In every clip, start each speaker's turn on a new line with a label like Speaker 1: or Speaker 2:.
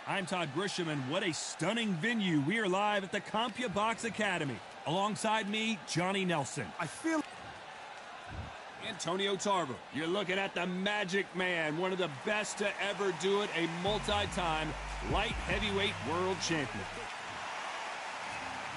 Speaker 1: I'm Todd Grisham, and what a stunning venue. We are live at the CompuBox Academy. Alongside me, Johnny Nelson.
Speaker 2: I feel...
Speaker 1: Antonio Tarver. You're looking at the Magic Man, one of the best to ever do it, a multi-time light heavyweight world champion.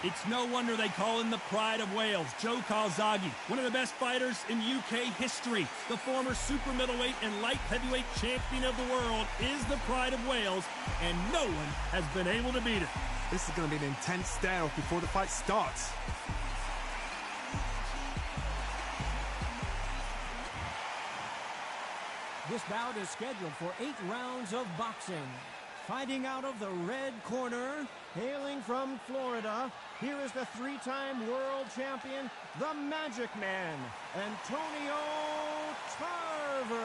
Speaker 1: It's no wonder they call him the Pride of Wales, Joe Calzaghe, one of the best fighters in UK history. The former super middleweight and light heavyweight champion of the world is the Pride of Wales, and no one has been able to beat him.
Speaker 2: This is going to be an intense stare-off before the fight starts.
Speaker 3: This bout is scheduled for 8 rounds of boxing. Fighting out of the red corner, hailing from Florida, here is the 3-time world champion, the Magic Man, Antonio Tarver.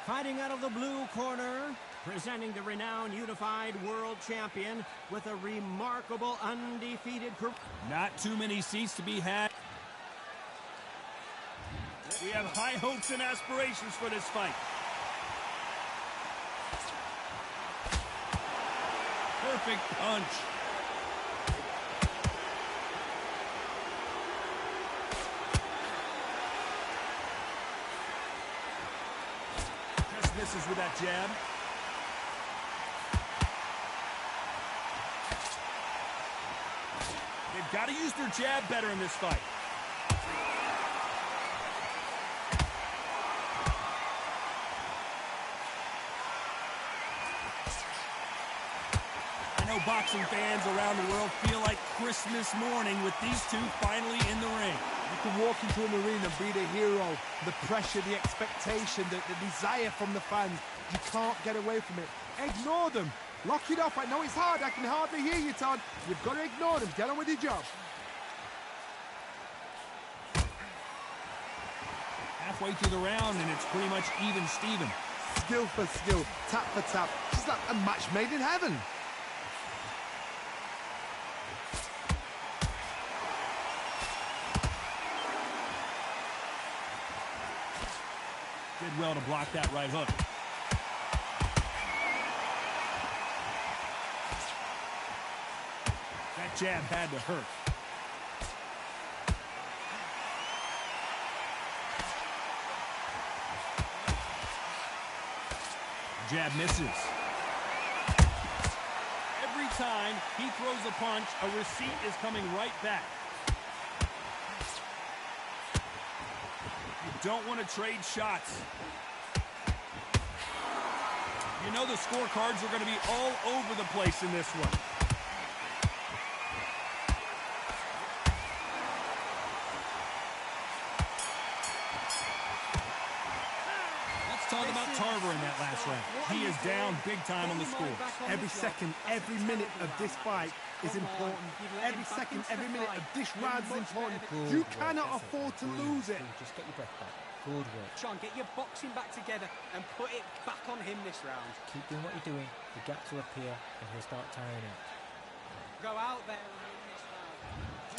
Speaker 3: Fighting out of the blue corner, presenting the renowned unified world champion with a remarkable undefeated career.
Speaker 1: Not too many seats to be had. We have high hopes and aspirations for this fight. Perfect punch. Just misses with that jab. They've got to use their jab better in this fight. Boxing fans around the world feel like Christmas morning with these two finally in the ring.
Speaker 2: You can walk into an arena and be the hero. The pressure, the expectation, the desire from the fans. You can't get away from it. Ignore them. Lock it off. I know it's hard. I can hardly hear you, Todd. You've got to ignore them. Get on with your job.
Speaker 1: Halfway through the round, and it's pretty much even Steven.
Speaker 2: Skill for skill, tap for tap. Just like a match made in heaven.
Speaker 1: Did well to block that right hook. That jab had to hurt. Jab misses. Every time he throws a punch, a receipt is coming right back. Don't want to trade shots. You know the scorecards are going to be all over the place in this one. Let's talk about Tarver in that last round. He is down big time on the score.
Speaker 2: Every second, every minute of this fight is important. Every second, every minute of this round is important. You cannot afford to lose it.
Speaker 4: Just get your breath back. Good work.
Speaker 5: Sean, get your boxing back together and put it back on him this round.
Speaker 4: Keep doing what you're doing. The gaps will appear and he'll start tiring out.
Speaker 5: Go out there and win this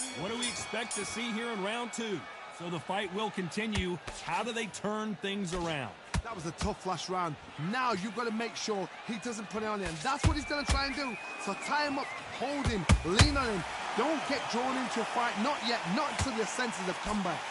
Speaker 5: round.
Speaker 1: What do we expect to see here in round 2? So the fight will continue. How do they turn things around?
Speaker 2: That was a tough last round. Now you've got to make sure he doesn't put it on him. That's what he's going to try and do. So tie him up, hold him, lean on him. Don't get drawn into a fight. Not yet. Not until your senses have come back.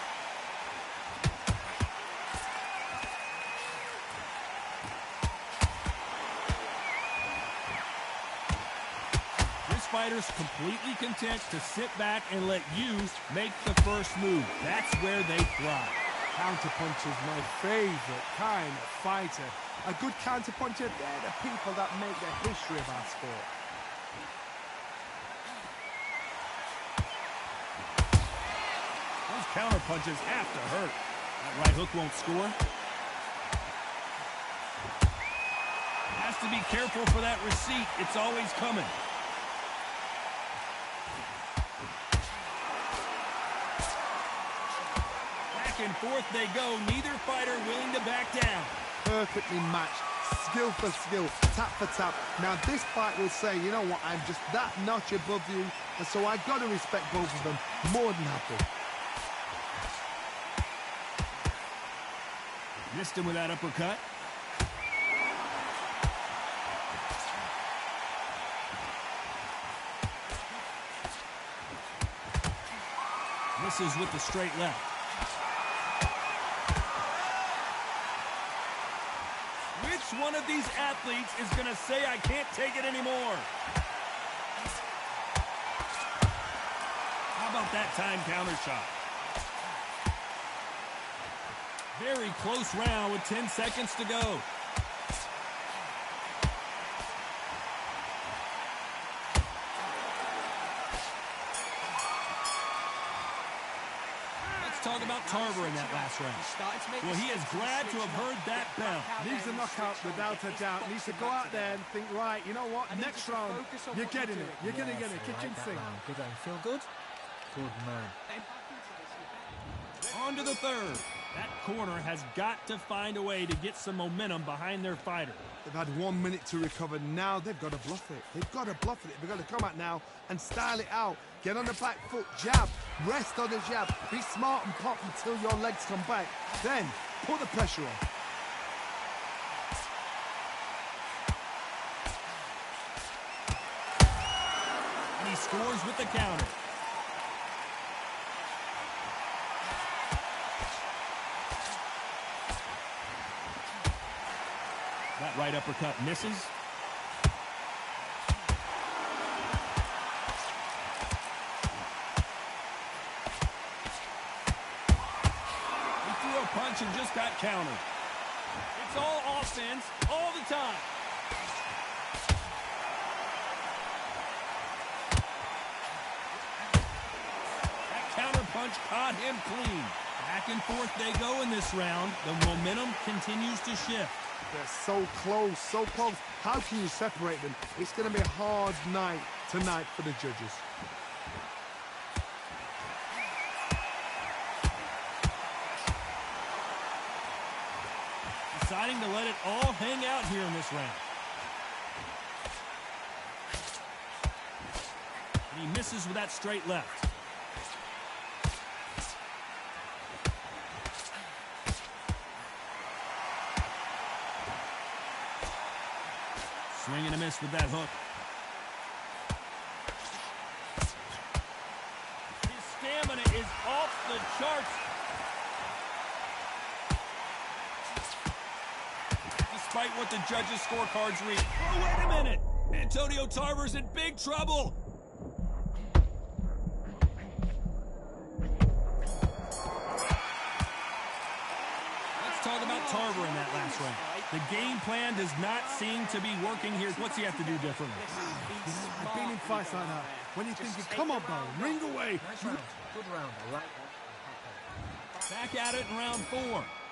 Speaker 1: This fighter's completely content to sit back and let you make the first move. That's where they thrive.
Speaker 2: Counterpuncher's my favorite kind of fighter. A good counterpuncher, they're the people that make the history of our sport.
Speaker 1: Those counterpunches have to hurt. That right hook won't score. Has to be careful for that receipt. It's always coming. And forth they go, neither fighter willing to back down.
Speaker 2: Perfectly matched, skill for skill, tap for tap. Now this fight will say, you know what, I'm just that notch above you, and so I got to respect both of them more than happy.
Speaker 1: Missed him with that uppercut. Misses with the straight left. Which one of these athletes is going to say, I can't take it anymore? How about that time counter shot? Very close round with 10 seconds to go. Talk about Tarver in that last round. Well, he is glad to have heard that bell.
Speaker 2: Needs a knockout without a doubt. Needs to go out there and think, right, you know what, next round, you're getting it. You're going to get it. Kitchen sink.
Speaker 4: Good round. Feel good? Good man.
Speaker 1: On to the third. That corner has got to find a way to get some momentum behind their fighter.
Speaker 2: They've had 1 minute to recover. Now they've got to bluff it. They've got to bluff it. They've got to come out now and style it out. Get on the back foot, jab, rest on the jab. Be smart and pop until your legs come back. Then put the pressure on.
Speaker 1: And he scores with the counter. That right uppercut misses. He threw a punch and just got countered. It's all offense all the time. That counter punch caught him clean. Back and forth they go in this round. The momentum continues to shift.
Speaker 2: They're so close, so close. How can you separate them? It's going to be a hard night tonight for the judges.
Speaker 1: Deciding to let it all hang out here in this round. And he misses with that straight left. Swing and a miss with that hook. His stamina is off the charts. Despite what the judges' scorecards read. Oh, wait a minute. Antonio Tarver's in big trouble. Let's talk about Tarver in that last round. The game plan does not seem to be working here. What's he have to do differently?
Speaker 2: I've been in fights like that. When you're thinking, come on, bro, ring away.
Speaker 4: Nice round. Good round. I like that.
Speaker 1: Back at it in round 4.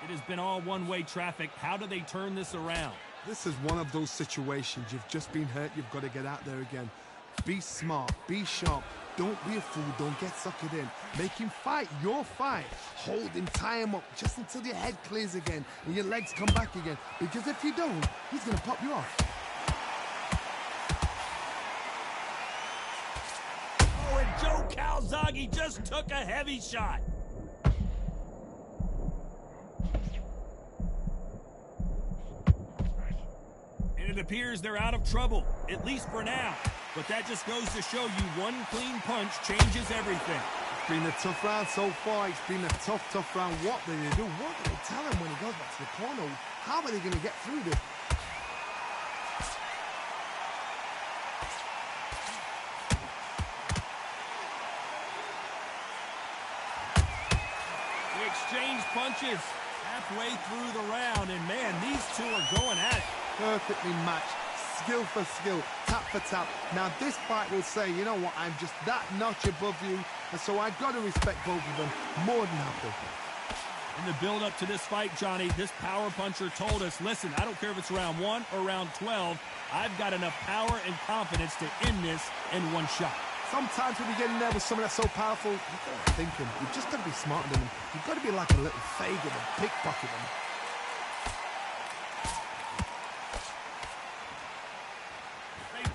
Speaker 1: It has been all one-way traffic. How do they turn this around?
Speaker 2: This is one of those situations. You've just been hurt. You've got to get out there again. Be smart. Be sharp. Don't be a fool. Don't get suckered in. Make him fight your fight. Hold him, tie him up just until your head clears again and your legs come back again. Because if you don't, he's going to pop you off.
Speaker 1: Oh, and Joe Calzaghe just took a heavy shot. And it appears they're out of trouble, at least for now. But that just goes to show you one clean punch changes everything.
Speaker 2: It's been a tough round so far. It's been a tough round. What do they do? What do they tell him when he goes back to the corner? How are they going to get through this?
Speaker 1: They exchange punches halfway through the round. And, man, these two are going at it.
Speaker 2: Perfectly matched. Skill for skill, tap for tap. Now this fight will say, you know what, I'm just that notch above you, and so I've got to respect both of them. More than happy.
Speaker 1: In the build-up to this fight, Johnny, this power puncher told us, listen, I don't care if it's round 1 or round 12, I've got enough power and confidence to end this in one shot.
Speaker 2: Sometimes when you get in there with someone that's so powerful, you've got to think him. You've just got to be smarter than him. You've got to be like a little Fagin and pickpocket him.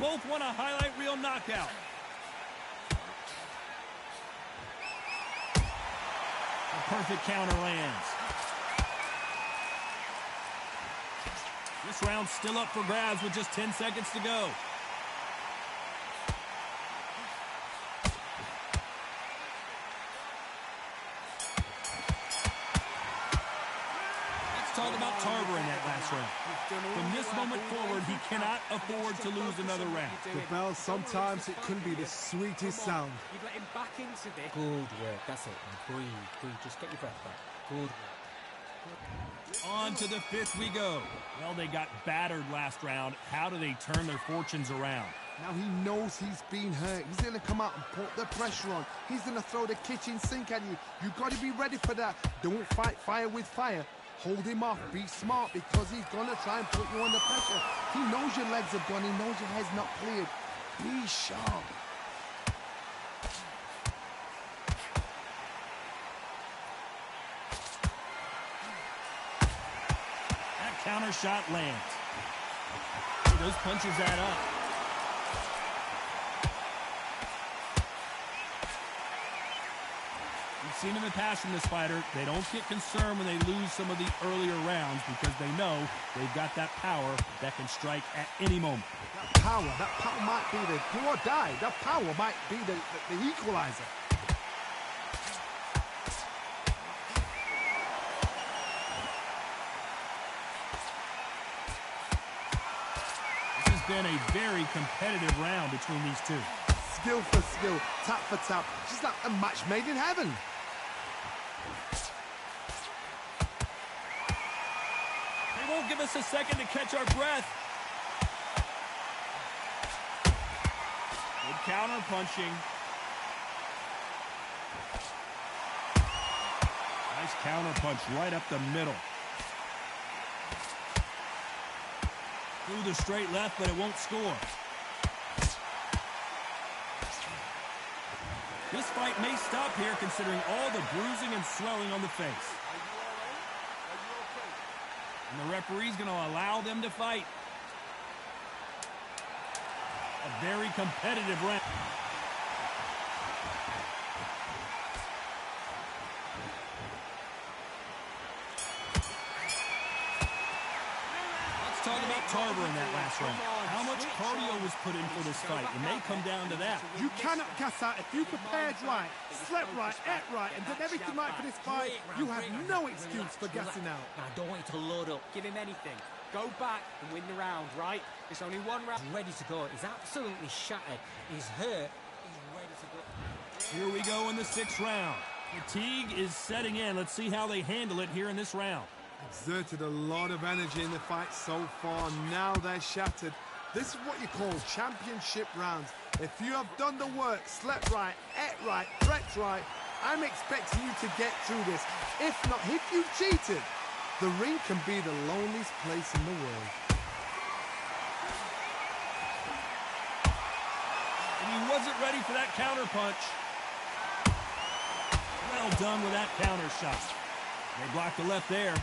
Speaker 1: Both want a highlight reel knockout. A perfect counter lands. This round's still up for grabs with just 10 seconds to go. talk about Tarver in that last round. From this moment forward, he cannot afford to lose another round.
Speaker 2: The bell, sometimes it can be the sweetest sound.
Speaker 5: You've let him back into this.
Speaker 4: Good work. That's it. Now breathe. Just get your breath back. Good work.
Speaker 1: On to the fifth we go. Well, they got battered last round. How do they turn their fortunes around?
Speaker 2: Now he knows he's been hurt. He's going to come out and put the pressure on. He's going to throw the kitchen sink at you. You've got to be ready for that. Don't fight fire with fire. Hold him off. Be smart, because he's going to try and put you under pressure. He knows your legs are gone. He knows your head's not cleared. Be sharp.
Speaker 1: That counter shot lands. Those punches add up. We've seen in the past from this fighter, they don't get concerned when they lose some of the earlier rounds, because they know they've got that power that can strike at any moment.
Speaker 2: That power might be the do or die. That power might be the equalizer.
Speaker 1: This has been a very competitive round between these two.
Speaker 2: Skill for skill, tap for tap, just like a match made in heaven.
Speaker 1: They won't give us a second to catch our breath. Good counter punching. Nice counter punch right up the middle. Through the straight left, but it won't score. This fight may stop here, considering all the bruising and swelling on the face. And the referee's going to allow them to fight. A very competitive round. Let's talk about Tarver in that last round. How much cardio was put in for this fight? It may come down to that.
Speaker 2: You cannot gas out. If you prepared right, slept right, ate right, and did everything right for this fight, you have no excuse for gassing out.
Speaker 4: Now, I don't want you to load up.
Speaker 5: Give him anything. Go back and win the round, right? It's only one round.
Speaker 4: He's ready to go. He's absolutely shattered. He's hurt. He's ready to go.
Speaker 1: Here we go in the sixth round. Fatigue is setting in. Let's see how they handle it here in this round.
Speaker 2: Exerted a lot of energy in the fight so far. Now they're shattered. This is what you call championship rounds. If you have done the work, slept right, ate right, prepped right, I'm expecting you to get through this. If not, if you've cheated, the ring can be the loneliest place in the world.
Speaker 1: And he wasn't ready for that counter punch. Well done with that counter shot. They blocked the left there.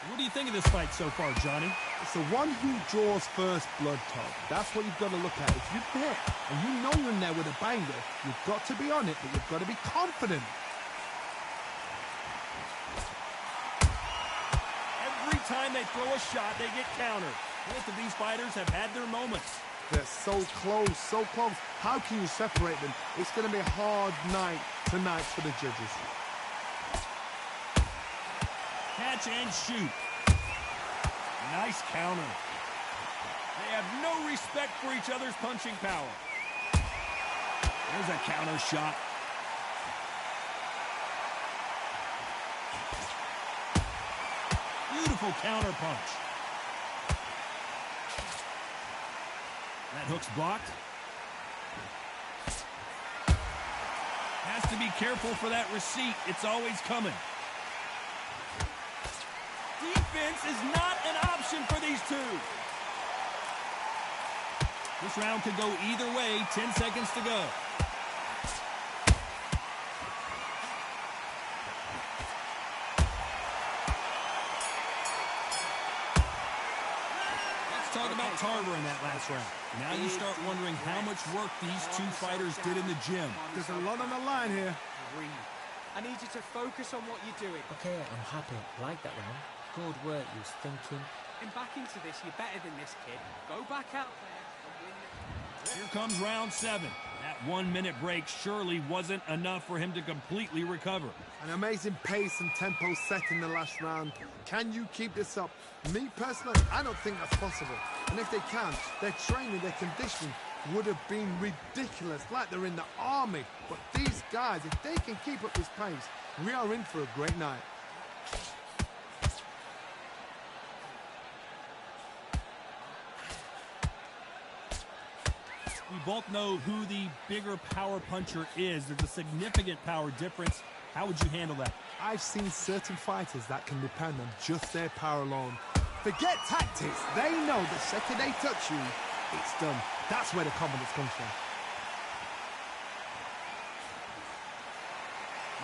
Speaker 1: What do you think of this fight so far, Johnny?
Speaker 2: It's the one who draws first blood, Todd. That's what you've got to look at. If you're there and you know you're in there with a banger, you've got to be on it, but you've got to be confident.
Speaker 1: Every time they throw a shot, they get countered. Both of these fighters have had their moments.
Speaker 2: They're so close, so close. How can you separate them? It's going to be a hard night tonight for the judges.
Speaker 1: Catch and shoot. Nice counter. They have no respect for each other's punching power. There's a counter shot. Beautiful counter punch. That hook's blocked. Has to be careful for that receipt. It's always coming. Defense is not an option for these two. This round could go either way. 10 seconds to go. Let's talk about Tarver in that last round. Now you start wondering how much work these two fighters did in the gym.
Speaker 2: There's a lot on the line here.
Speaker 5: I need you to focus on what you're doing.
Speaker 4: Okay, I'm happy. I like that round. Good work. He was thinking.
Speaker 5: And back into this, you're better than this kid. Go back out there and win the...
Speaker 1: Here's comes round 7. That 1-minute break surely wasn't enough for him to completely recover.
Speaker 2: An amazing pace and tempo set in the last round. Can you keep this up? Me personally, I don't think that's possible. And if they can, their training, their conditioning would have been ridiculous, like they're in the army. But these guys, if they can keep up this pace, we are in for a great night.
Speaker 1: We both know who the bigger power puncher is. There's a significant power difference. How would you handle that?
Speaker 2: I've seen certain fighters that can depend on just their power alone. Forget tactics. They know the second they touch you, it's done. That's where the confidence comes from.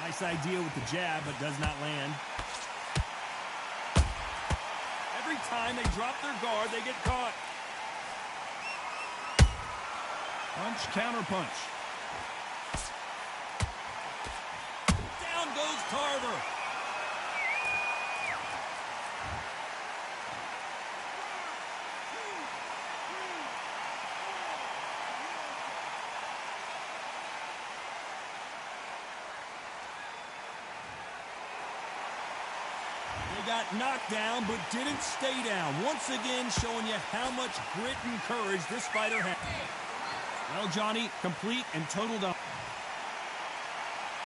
Speaker 1: Nice idea with the jab, but does not land. Every time they drop their guard, they get caught. Punch, counter punch. Down goes Tarver. They got knocked down, but didn't stay down. Once again, showing you how much grit and courage this fighter has. Well, Johnny, complete and total dominance.